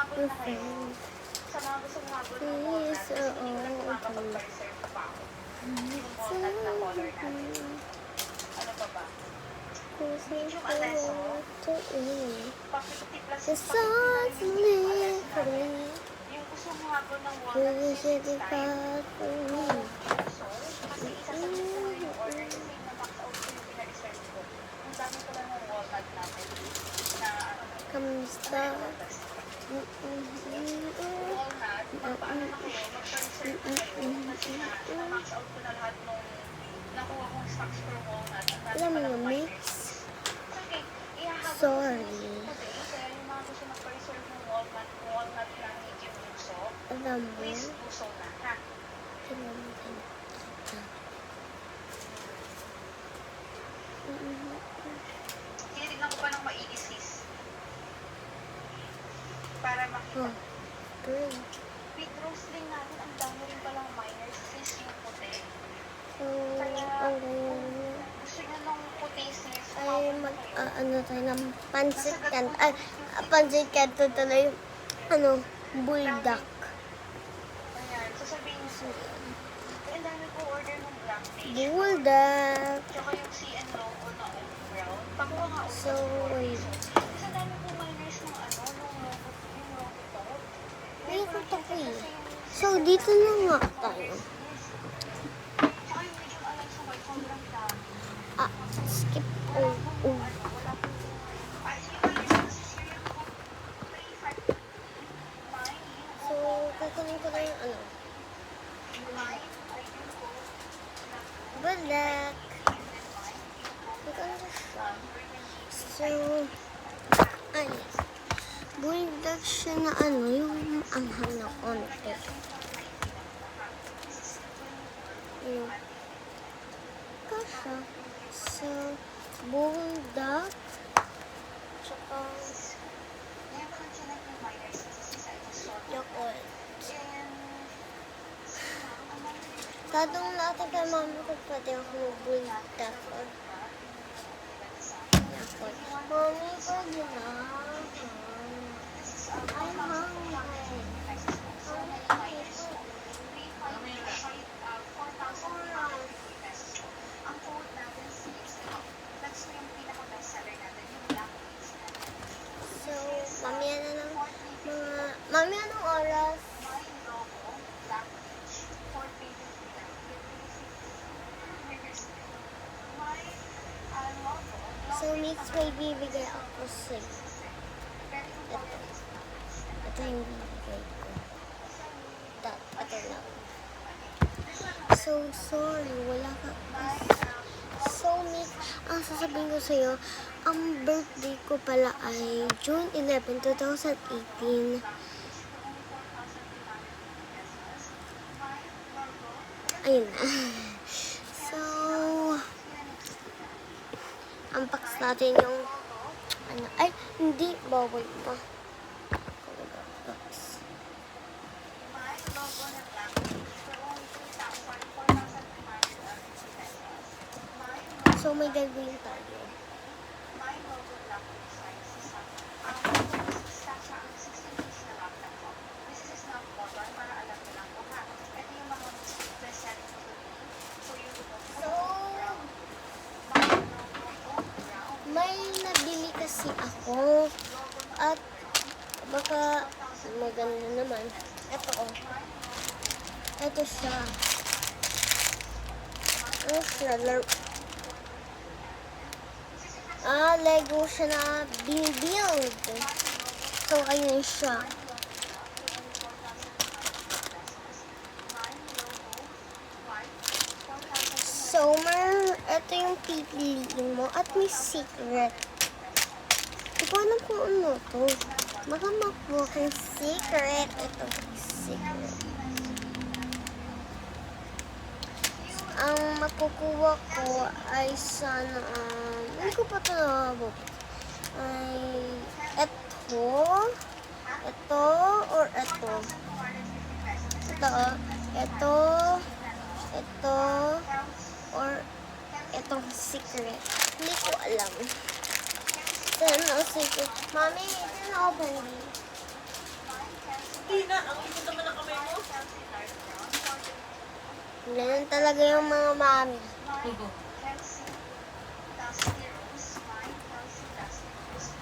humabol na kayo. Sa mga gusto humabol ng walnut, kasi hindi ko lang makakapag-preserve pa ako. Yung walnut na color natin. Ano pa ba? Medium aleso. Pa 50 plus yung pa 50 na yung medium aleso natin. Yung gusto humabol ng walnut this time. So, kasi isa sa gusto ko yung order kasi na-max out ko yung pina-reserve ko. Ang dami ko lang ng walnut natin na Kamusta? walnut, magpaano na kayo, mag-reserve na kayo kasi na-max out ko na lahat nung nakuha kong stocks for walnut. Alam mo yung mix? Okay, ihahabol Sorry. today, kaya yung mga gusto mag-reserve ng walnut na medium luso, Alam mo? please do so na, ha? Kailangan kita. Tinitignan ko pa ng maigi, sis. Para makita. Oh, great. With roasting natin, ang dami rin palang minors, sis, yung puti. So, Kaya, ang gusto nyo nung puti, sis, ay ano tayo ng pancit canto. Ay, pancit canto tuloy. Ano, bulldog. Ayan, sasabihin nyo, sis, ang dami ko order ng black fish. Bulldog. Tsaka yung CN logo na oat brown. Pakuha nga oat So, wait. Kasi ang dami ko minors ng ano, nung logo, yung logo to. Ikot ako eh. So, dito na nga tayo. Tsaka yung medyo alam sa white, sobrang dami. Ah, skip. Oh, oh. So, kukunin ko na yung ano. Bulldog. Maganda siya. So, ay. Bulldog siya na ano, yung anghang na konti. Yung kasha. So, bulldog. Tsaka, yakult. Tanong natin kay mama kung pwede ako bulldog. Yakult. Mami, pwede na. I'm hungry. Ang code natin is that's yung pinaka-best seller natin, yung black beans natin. So, mamaya na ng mamaya ng oras. My logo, black beans, 4 pages lang. My logo, So, next may bibigay ako sa ito yung bibigay ko. Ito lang. So, sorry. Wala ka. So, Miss, ang sasabihin ko sa'yo, ang birthday ko pala ay June 11, 2018. Ayun na. So, unbox natin yung ano. Ay, hindi. Bawal pa. Box. my logo na black beans, for only 4,250 pesos. So, may gagawin tayo. My logo black beans size is stock siya ang 16 inch na laptop ko. This is not button para alam mo lang ko ha. Ito yung mga best selling ko today. So, yung So, my logo oat brown. may nabili kasi ako. At, baka maganda naman. Ito oh. Ito siya. Ano siya? Lego siya na build. So, ayun siya. So, ito yung pipiliin mo at may secret. Hindi ko alam kung ano to. Baka makuha kang secret. Ito, secret. Ang makukuha ko ay sana, hindi ko pa ito nababot. Ay, ito, or ito. Ito, or itong secret. Hindi ko alam. Ito na secret. Mami, ito na open. Ganun talaga yung mga mami.